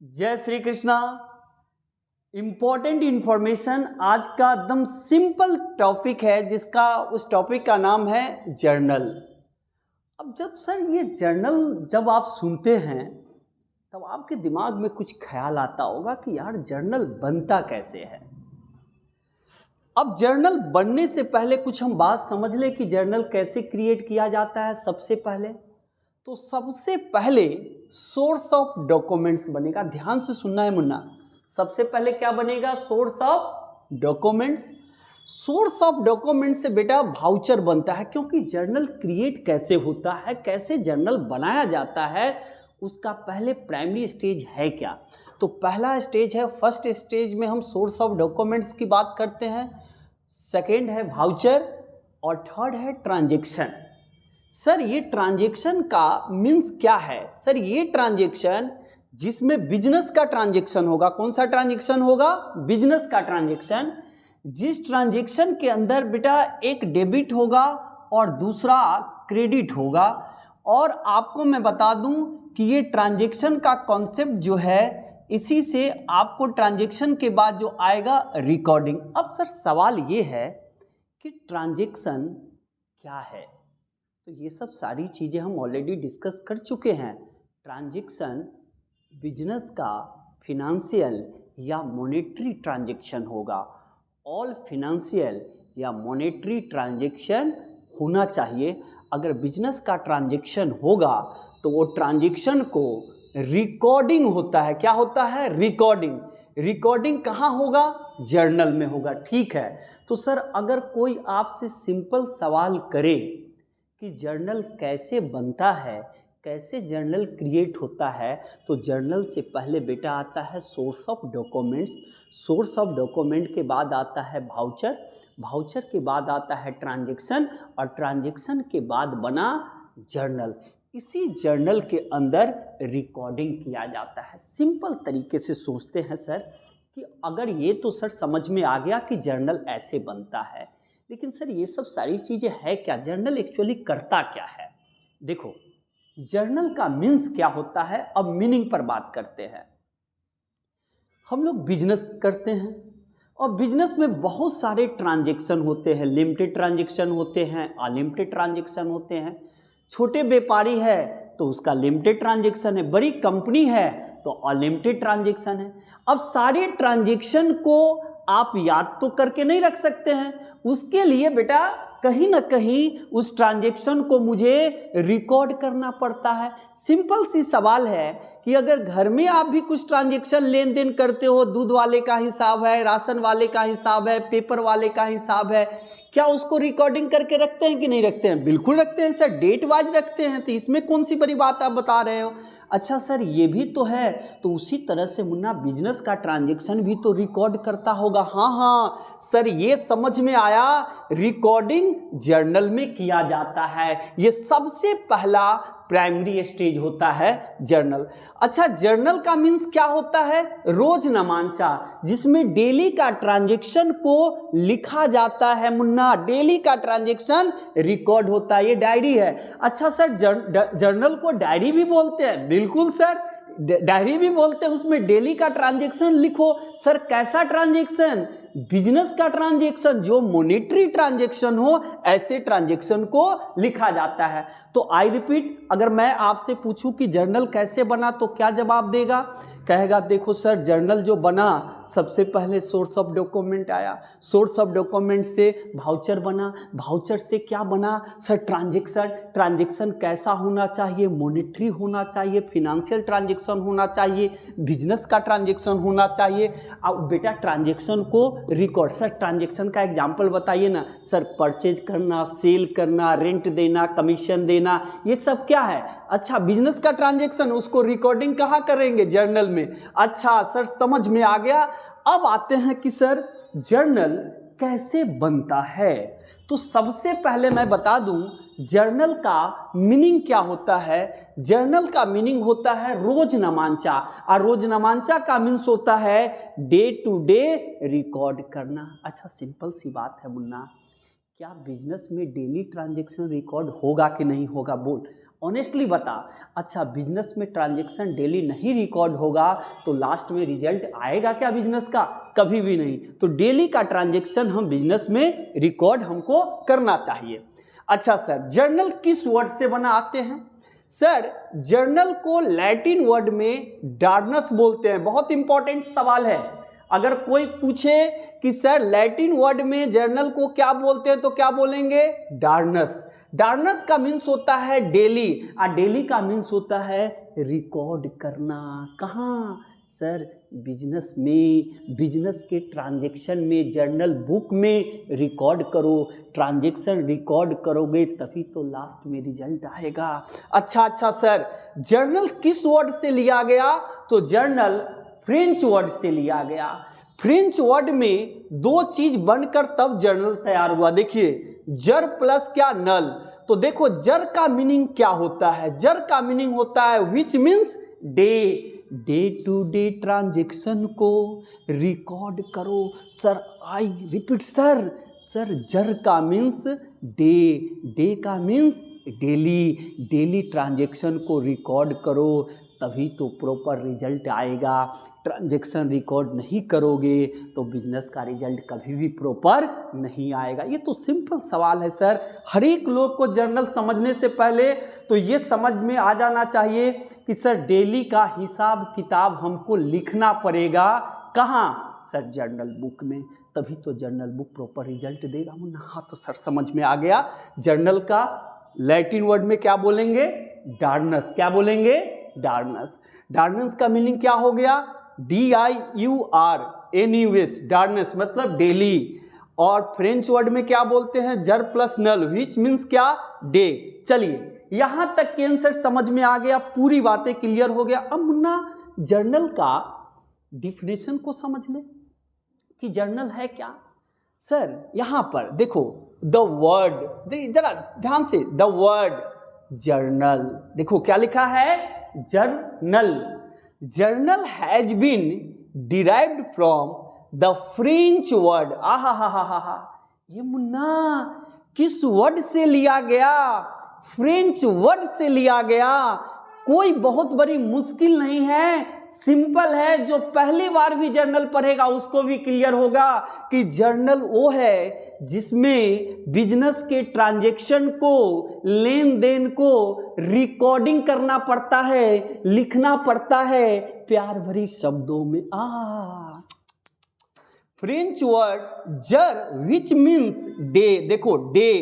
जय Shri Krishna. Important information आज का एकदम सिंपल टॉपिक है जिसका उस टॉपिक का नाम है जर्नल। अब जब सर ये जर्नल जब आप सुनते हैं तब आपके दिमाग में कुछ ख्याल आता होगा कि यार जर्नल बनता कैसे है। अब जर्नल बनने से पहले कुछ हम बात समझ लें कि जर्नल कैसे क्रिएट किया जाता है। सबसे पहले सोर्स ऑफ डॉक्यूमेंट्स बनेगा। ध्यान से सुनना है मुन्ना। सबसे पहले क्या बनेगा? Source of documents. Source of documents से बेटा वाउचर बनता है, क्योंकि जर्नल क्रिएट कैसे होता है, कैसे जर्नल बनाया जाता है, उसका पहले प्राइमरी स्टेज है क्या। तो पहला स्टेज है, फर्स्ट स्टेज में हम सोर्स ऑफ डॉक्यूमेंट्स की बात करते हैं, सेकेंड है वाउचर और थर्ड है ट्रांजेक्शन। सर ये ट्रांजेक्शन का मीन्स क्या है? सर ये ट्रांजेक्शन जिसमें बिजनेस का ट्रांजेक्शन होगा। कौन सा ट्रांजेक्शन होगा? बिजनेस का ट्रांजेक्शन। जिस ट्रांजेक्शन के अंदर बेटा एक डेबिट होगा और दूसरा क्रेडिट होगा। और आपको मैं बता दूं कि ये ट्रांजेक्शन का कॉन्सेप्ट जो है, इसी से आपको ट्रांजेक्शन के बाद जो आएगा रिकॉर्डिंग। अब सर सवाल ये है कि ट्रांजेक्शन क्या है? तो ये सब सारी चीज़ें हम ऑलरेडी डिस्कस कर चुके हैं। ट्रांजेक्शन बिजनेस का फिनेंशियल या मॉनेटरी ट्रांजेक्शन होगा। ऑल फिनेंशियल या मॉनेटरी ट्रांजेक्शन होना चाहिए। अगर बिजनेस का ट्रांजेक्शन होगा तो वो ट्रांजेक्शन को रिकॉर्डिंग होता है। क्या होता है? रिकॉर्डिंग। रिकॉर्डिंग कहाँ होगा? जर्नल में होगा। ठीक है। तो सर अगर कोई आपसे सिंपल सवाल करे कि जर्नल कैसे बनता है, कैसे जर्नल क्रिएट होता है, तो जर्नल से पहले बेटा आता है source of documents. Source of document के बाद आता है वाउचर। वाउचर के बाद आता है ट्रांजेक्शन और ट्रांजेक्शन के बाद बना जर्नल। इसी जर्नल के अंदर रिकॉर्डिंग किया जाता है। सिंपल तरीके से सोचते हैं सर कि अगर ये तो सर समझ में आ गया कि जर्नल ऐसे बनता है, लेकिन सर ये सब सारी चीज़ें है क्या? जर्नल एक्चुअली करता क्या है? देखो, जर्नल का मीन्स क्या होता है। अब मीनिंग पर बात करते हैं। हम लोग बिजनेस करते हैं और बिजनेस में बहुत सारे ट्रांजेक्शन होते हैं। लिमिटेड ट्रांजेक्शन होते हैं, अनलिमिटेड ट्रांजेक्शन होते हैं। छोटे व्यापारी है तो उसका लिमिटेड ट्रांजेक्शन है, बड़ी कंपनी है तो अनलिमिटेड ट्रांजेक्शन है। अब सारे ट्रांजेक्शन को आप याद तो करके नहीं रख सकते हैं। उसके लिए बेटा कहीं ना कहीं उस ट्रांजेक्शन को मुझे रिकॉर्ड करना पड़ता है। सिंपल सी सवाल है कि अगर घर में आप भी कुछ ट्रांजेक्शन लेन देन करते हो, दूध वाले का हिसाब है, राशन वाले का हिसाब है, पेपर वाले का हिसाब है, क्या उसको रिकॉर्डिंग करके रखते हैं कि नहीं रखते हैं? बिल्कुल रखते हैं सर, डेट वाइज रखते हैं। तो इसमें कौन सी बड़ी बात आप बता रहे हो? अच्छा सर ये भी तो है, तो उसी तरह से मुन्ना बिजनेस का ट्रांजेक्शन भी तो रिकॉर्ड करता होगा। हाँ हाँ सर, ये समझ में आया। रिकॉर्डिंग जर्नल में किया जाता है। ये सबसे पहला प्राइमरी स्टेज होता है जर्नल। अच्छा, जर्नल का मीन्स क्या होता है? रोजनामांचा, जिसमें डेली का ट्रांजेक्शन को लिखा जाता है मुन्ना। डेली का ट्रांजेक्शन रिकॉर्ड होता है, ये डायरी है। अच्छा सर, जर्नल को डायरी भी बोलते हैं? बिल्कुल सर, डायरी भी बोलते हैं। उसमें डेली का ट्रांजेक्शन लिखो। सर कैसा ट्रांजेक्शन? बिजनेस का ट्रांजेक्शन, जो मॉनेटरी ट्रांजेक्शन हो, ऐसे ट्रांजेक्शन को लिखा जाता है। तो आई रिपीट, अगर मैं आपसे पूछूं कि जर्नल कैसे बना तो क्या जवाब देगा? कहेगा देखो सर, जर्नल जो बना सबसे पहले सोर्स ऑफ डॉक्यूमेंट आया, सोर्स ऑफ डॉक्यूमेंट से वाउचर बना, वाउचर से क्या बना सर? ट्रांजेक्शन। ट्रांजेक्शन कैसा होना चाहिए? मॉनेटरी होना चाहिए, फिनेंशियल ट्रांजेक्शन होना चाहिए, बिजनेस का ट्रांजेक्शन होना चाहिए। अब बेटा ट्रांजेक्शन को रिकॉर्ड, सर ट्रांजेक्शन का एग्जांपल बताइए ना। सर परचेज करना, सेल करना, रेंट देना, कमीशन देना, ये सब क्या है? अच्छा, बिजनेस का ट्रांजेक्शन, उसको रिकॉर्डिंग कहाँ करेंगे? जर्नल में। अच्छा सर समझ में आ गया। अब आते हैं कि सर जर्नल कैसे बनता है। तो सबसे पहले मैं बता दूं जर्नल का मीनिंग क्या होता है। जर्नल का मीनिंग होता है रोजनामांचा, और रोजनामांचा का मीन्स होता है डे टू डे रिकॉर्ड करना। अच्छा सिंपल सी बात है मुन्ना, क्या बिजनेस में डेली ट्रांजेक्शन रिकॉर्ड होगा कि नहीं होगा? बोल। ऑनेस्टली बता। अच्छा, बिजनेस में ट्रांजैक्शन डेली नहीं रिकॉर्ड होगा तो लास्ट में रिजल्ट आएगा क्या बिजनेस का? कभी भी नहीं। तो डेली का ट्रांजैक्शन हम बिजनेस में रिकॉर्ड हमको करना चाहिए। अच्छा सर, जर्नल किस वर्ड से बना आते हैं? सर, जर्नल को लैटिन वर्ड में डार्नस बोलते हैं। बहुत इंपॉर्टेंट सवाल है। अगर कोई पूछे कि सर लैटिन वर्ड में जर्नल को क्या बोलते हैं तो क्या बोलेंगे? डार्नस। डार्नस का मीन्स होता है डेली, और डेली का मीन्स होता है रिकॉर्ड करना। कहाँ? सर बिजनेस में, बिजनेस के ट्रांजैक्शन में, जर्नल बुक में रिकॉर्ड करो। ट्रांजैक्शन रिकॉर्ड करोगे तभी तो लास्ट में रिजल्ट आएगा। अच्छा सर, जर्नल किस वर्ड से लिया गया? तो जर्नल फ्रेंच वर्ड से लिया गया। फ्रेंच वर्ड में दो चीज बनकर तब जर्नल तैयार हुआ। देखिए, जर प्लस क्या? नल। तो देखो जर का मीनिंग क्या होता है? जर का मीनिंग होता है which means day. Day to day transaction को रिकॉर्ड करो। सर आई रिपीट सर, जर का मीन्स डे, डे का मीन्स डेली। डेली ट्रांजैक्शन को रिकॉर्ड करो तभी तो प्रॉपर रिजल्ट आएगा। ट्रांजैक्शन रिकॉर्ड नहीं करोगे तो बिजनेस का रिजल्ट कभी भी प्रॉपर नहीं आएगा। ये तो सिंपल सवाल है सर। हर एक लोग को जर्नल समझने से पहले तो ये समझ में आ जाना चाहिए कि सर डेली का हिसाब किताब हमको लिखना पड़ेगा। कहाँ? सर जर्नल बुक में, तभी तो जर्नल बुक प्रॉपर रिजल्ट देगा। हाँ तो सर समझ में आ गया। जर्नल का लैटिन वर्ड में क्या बोलेंगे? डार्नस। क्या बोलेंगे? डार्नस। डार्नस का मीनिंग क्या हो गया? DIURNUS, डार्नस मतलब डेली। और फ्रेंच वर्ड में क्या बोलते हैं? जर प्लस नल, विच मीन्स क्या? डे। चलिए यहां तक के आंसर समझ में आ गया, पूरी बातें क्लियर हो गया। अब मुन्ना जर्नल का डिफिनेशन को समझ ले कि जर्नल है क्या। सर यहां पर देखो द वर्ड, जरा ध्यान से, द वर्ड जर्नल, देखो क्या लिखा है? Journal. Journal has been derived from the French word. आहा, ये मुन्ना किस वर्ड से लिया गया? फ्रेंच वर्ड से लिया गया। कोई बहुत बड़ी मुश्किल नहीं है, सिंपल है। जो पहली बार भी जर्नल पढ़ेगा उसको भी क्लियर होगा कि जर्नल वो है जिसमें बिजनेस के ट्रांजैक्शन को, लेन देन को रिकॉर्डिंग करना पड़ता है, लिखना पड़ता है प्यार भरी शब्दों में। फ्रेंच वर्ड जर विच मीन्स डे। देखो डे,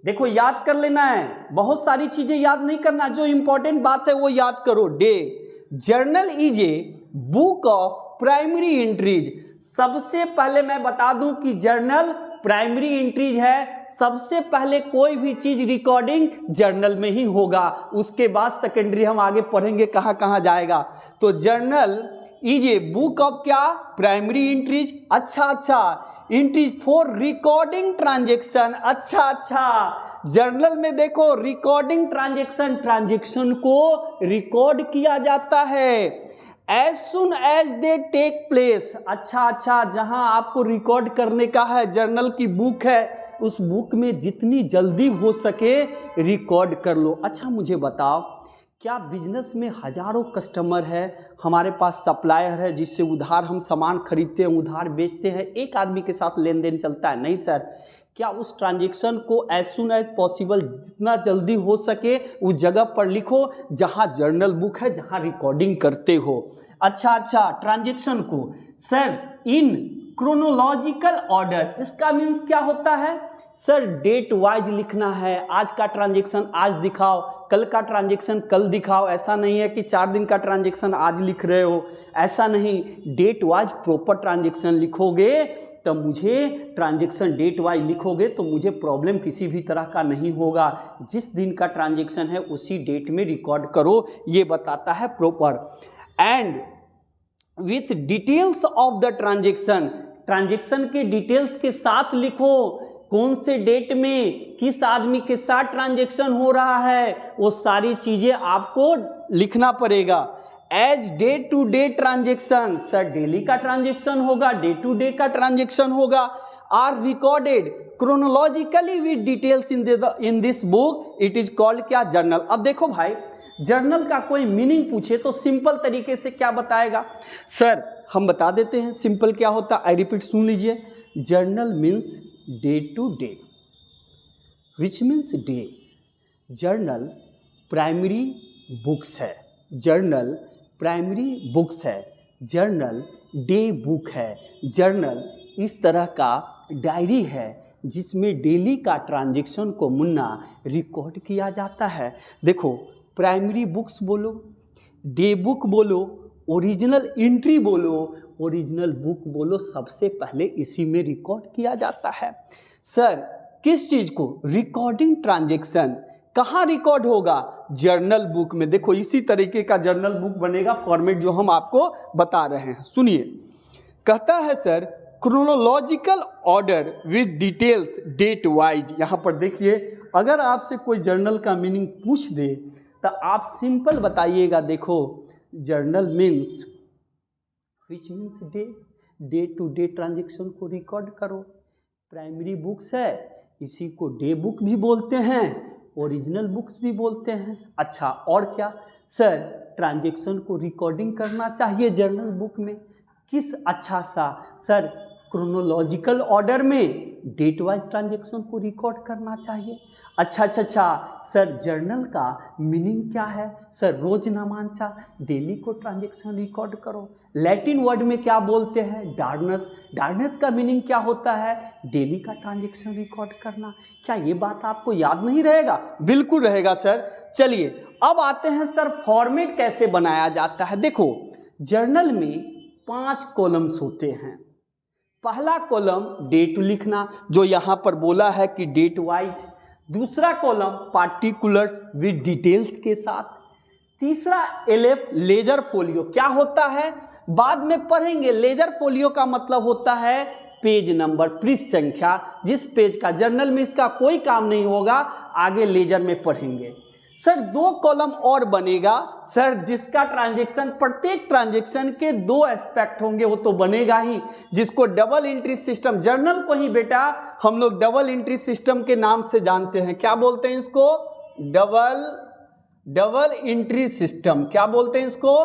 देखो याद कर लेना है, बहुत सारी चीजें याद नहीं करना, जो इंपॉर्टेंट बात है वो याद करो। Day. Journal is a book of primary entries. सबसे पहले मैं बता दूं कि जर्नल प्राइमरी एंट्रीज है। सबसे पहले कोई भी चीज रिकॉर्डिंग जर्नल में ही होगा, उसके बाद सेकेंडरी हम आगे पढ़ेंगे कहां कहां जाएगा। तो journal is a book of क्या? Primary entries. अच्छा, एंट्रीज फॉर रिकॉर्डिंग ट्रांजैक्शन। अच्छा, जर्नल में देखो रिकॉर्डिंग ट्रांजैक्शन, ट्रांजैक्शन को रिकॉर्ड किया जाता है as soon as they take place. अच्छा, जहां आपको रिकॉर्ड करने का है, जर्नल की बुक है, उस बुक में जितनी जल्दी हो सके रिकॉर्ड कर लो। अच्छा मुझे बताओ, क्या बिजनेस में हजारों कस्टमर है, हमारे पास सप्लायर है जिससे उधार हम सामान खरीदते हैं, उधार बेचते हैं, एक आदमी के साथ लेन देन चलता है? नहीं सर। क्या उस ट्रांजैक्शन को एज सुन एज पॉसिबल, जितना जल्दी हो सके उस जगह पर लिखो जहां जर्नल बुक है, जहां रिकॉर्डिंग करते हो। अच्छा, ट्रांजैक्शन को सर इन क्रोनोलॉजिकल ऑर्डर, इसका मीन्स क्या होता है? सर डेट वाइज लिखना है। आज का ट्रांजैक्शन आज दिखाओ, कल का ट्रांजैक्शन कल दिखाओ। ऐसा नहीं है कि 4 दिन का ट्रांजैक्शन आज लिख रहे हो, ऐसा नहीं। डेट वाइज प्रॉपर ट्रांजैक्शन लिखोगे तो मुझे, ट्रांजैक्शन डेट वाइज लिखोगे तो मुझे प्रॉब्लम किसी भी तरह का नहीं होगा। जिस दिन का ट्रांजैक्शन है उसी डेट में रिकॉर्ड करो, ये बताता है proper. And with details of the transaction, transaction के डिटेल्स के साथ लिखो, कौन से डेट में किस आदमी के साथ ट्रांजैक्शन हो रहा है, वो सारी चीजें आपको लिखना पड़ेगा। As day to day transaction, sir daily का ट्रांजैक्शन होगा, डे टू डे का ट्रांजैक्शन होगा। Are recorded chronologically with details in this book it is called क्या, जर्नल। अब देखो भाई, जर्नल का कोई मीनिंग पूछे तो सिंपल तरीके से क्या बताएगा सर, हम बता देते हैं सिंपल क्या होता है। आई रिपीट, सुन लीजिए। Journal means day to day, which means day. Journal primary books है, जर्नल प्राइमरी बुक्स है, जर्नल डे बुक है, जर्नल इस तरह का डायरी है जिसमें डेली का ट्रांजैक्शन को मुन्ना रिकॉर्ड किया जाता है। देखो, प्राइमरी बुक्स बोलो, डे बुक बोलो, ओरिजिनल एंट्री बोलो, ओरिजिनल बुक बोलो, सबसे पहले इसी में रिकॉर्ड किया जाता है। सर किस चीज़ को? Recording transaction. कहाँ रिकॉर्ड होगा? जर्नल बुक में। देखो इसी तरीके का जर्नल बुक बनेगा, फॉर्मेट जो हम आपको बता रहे हैं। सुनिए, कहता है sir chronological order with details date wise. यहाँ पर देखिए, अगर आपसे कोई जर्नल का मीनिंग पूछ दे तो आप सिंपल बताइएगा। देखो, journal means which means day, day to day transaction को रिकॉर्ड करो। प्राइमरी बुक्स है, इसी को डे बुक भी बोलते हैं, ओरिजिनल बुक्स भी बोलते हैं। अच्छा, और क्या सर? ट्रांजेक्शन को रिकॉर्डिंग करना चाहिए जर्नल बुक में। किस? अच्छा सा सर, क्रोनोलॉजिकल ऑर्डर में डेट वाइज ट्रांजेक्शन को रिकॉर्ड करना चाहिए। अच्छा सर, जर्नल का मीनिंग क्या है? सर रोजनामांचा, डेली को ट्रांजेक्शन रिकॉर्ड करो। लैटिन वर्ड में क्या बोलते हैं? डार्नस। डार्नस का मीनिंग क्या होता है? डेली का ट्रांजेक्शन रिकॉर्ड करना। क्या ये बात आपको याद नहीं रहेगा? बिल्कुल रहेगा सर। चलिए अब आते हैं सर, फॉर्मेट कैसे बनाया जाता है। देखो, जर्नल में 5 कॉलम्स होते हैं। पहला कॉलम डेट लिखना, जो यहाँ पर बोला है कि डेट वाइज। दूसरा कॉलम पार्टिकुलर्स विद डिटेल्स के साथ। तीसरा एलएफ लेजर फोलियो। क्या होता है बाद में पढ़ेंगे। लेजर फोलियो का मतलब होता है पेज नंबर, पृष्ठ संख्या। जिस पेज का, जर्नल में इसका कोई काम नहीं होगा, आगे लेजर में पढ़ेंगे। सर 2 कॉलम और बनेगा सर, जिसका ट्रांजैक्शन, प्रत्येक ट्रांजैक्शन के 2 एस्पेक्ट होंगे, वो तो बनेगा ही, जिसको डबल एंट्री सिस्टम। जर्नल को ही बेटा हम लोग डबल एंट्री सिस्टम के नाम से जानते हैं। क्या बोलते हैं इसको? Double entry system. क्या बोलते हैं इसको?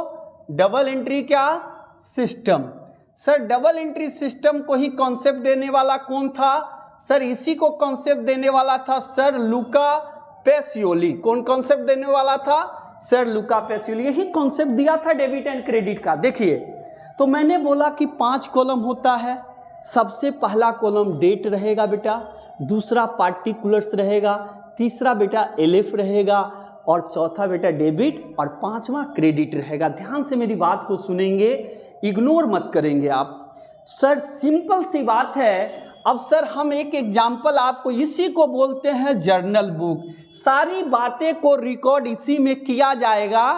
डबल एंट्री क्या system. Sir double entry system को ही कॉन्सेप्ट देने वाला कौन था? सर इसी को कॉन्सेप्ट देने वाला था सर लुका पैसियोली। कौन कॉन्सेप्ट देने वाला था? सर लुका पैसियोली। यही कॉन्सेप्ट दिया था डेबिट एंड क्रेडिट का। देखिए, तो मैंने बोला कि 5 कॉलम होता है। सबसे पहला कॉलम डेट रहेगा बेटा, दूसरा पार्टिकुलर्स रहेगा, तीसरा बेटा एलएफ रहेगा, और चौथा बेटा डेबिट, और 5वां क्रेडिट रहेगा। ध्यान से मेरी बात को सुनेंगे, इग्नोर मत करेंगे आप। सर सिंपल सी बात है। अब सर हम एक एग्जाम्पल आपको, इसी को बोलते हैं जर्नल बुक। सारी बातें को रिकॉर्ड इसी में किया जाएगा,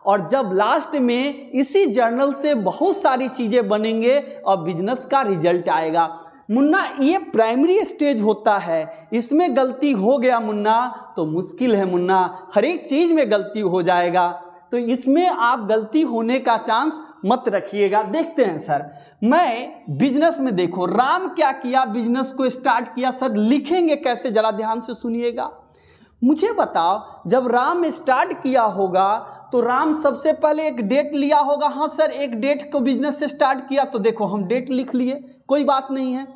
और जब लास्ट में इसी जर्नल से बहुत सारी चीज़ें बनेंगे और बिजनेस का रिजल्ट आएगा। मुन्ना ये प्राइमरी स्टेज होता है, इसमें गलती हो गया मुन्ना तो मुश्किल है मुन्ना, हर एक चीज़ में गलती हो जाएगा, तो इसमें आप गलती होने का चांस मत रखिएगा। देखते हैं सर, मैं बिजनेस में देखो राम क्या किया, बिजनेस को स्टार्ट किया। सर लिखेंगे कैसे, जरा ध्यान से सुनिएगा। मुझे बताओ, जब राम स्टार्ट किया होगा तो राम सबसे पहले एक डेट लिया होगा। हाँ सर, एक डेट को बिजनेस से स्टार्ट किया, तो देखो हम डेट लिख लिए, कोई बात नहीं है।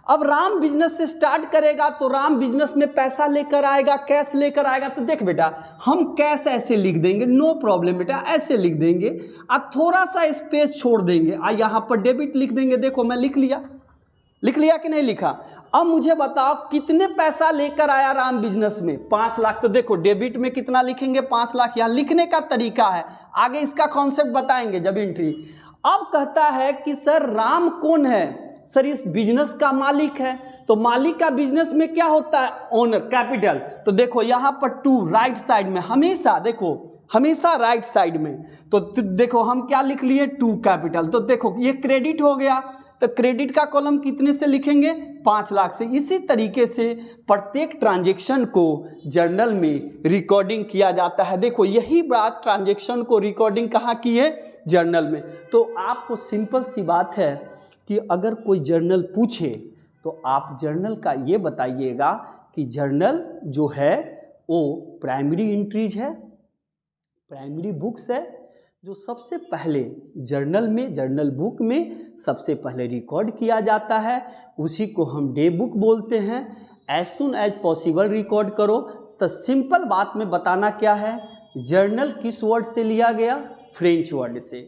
अब राम बिजनेस से स्टार्ट करेगा तो राम बिजनेस में पैसा लेकर आएगा, कैश लेकर आएगा। तो देख बेटा, हम कैश ऐसे लिख देंगे, नो प्रॉब्लम बेटा, ऐसे लिख देंगे, अब थोड़ा सा स्पेस छोड़ देंगे, यहाँ पर डेबिट लिख देंगे। देखो मैं लिख लिया कि नहीं लिखा? अब मुझे बताओ कितने पैसा लेकर आया राम बिजनेस में? 5 लाख। तो देखो डेबिट में कितना लिखेंगे? 5 लाख। यहाँ लिखने का तरीका है, आगे इसका कॉन्सेप्ट बताएंगे जब एंट्री। अब कहता है कि सर राम कौन है? सर इस बिजनेस का मालिक है। तो मालिक का बिजनेस में क्या होता है? Owner, capital. तो देखो यहाँ पर 2 राइट साइड में, हमेशा देखो, हमेशा राइट साइड में। तो देखो हम क्या लिख लिए? 2 कैपिटल। तो देखो ये क्रेडिट हो गया, तो क्रेडिट का कॉलम कितने से लिखेंगे? 5 लाख से। इसी तरीके से प्रत्येक ट्रांजैक्शन को जर्नल में रिकॉर्डिंग किया जाता है। देखो यही बात, ट्रांजैक्शन को रिकॉर्डिंग कहाँ की है? जर्नल में। तो आपको सिंपल सी बात है कि अगर कोई जर्नल पूछे तो आप जर्नल का ये बताइएगा कि जर्नल जो है वो प्राइमरी एंट्रीज है, प्राइमरी बुक्स है, जो सबसे पहले जर्नल बुक में सबसे पहले रिकॉर्ड किया जाता है, उसी को हम डे बुक बोलते हैं। As soon as possible record करो। तो सिंपल बात में बताना क्या है, जर्नल किस वर्ड से लिया गया, फ्रेंच वर्ड से।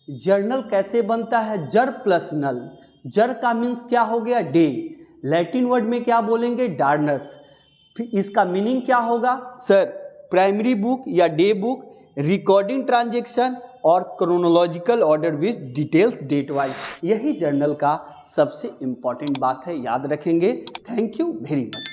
जर्नल कैसे बनता है, जर प्लस नल, जर का मीन्स क्या हो गया, डे, लैटिन वर्ड में क्या बोलेंगे, डार्नस। फिर इसका मीनिंग क्या होगा, सर प्राइमरी बुक या डे बुक, रिकॉर्डिंग ट्रांजेक्शन और chronological order with details date wise. यही जर्नल का सबसे इम्पॉर्टेंट बात है, याद रखेंगे। Thank you very much.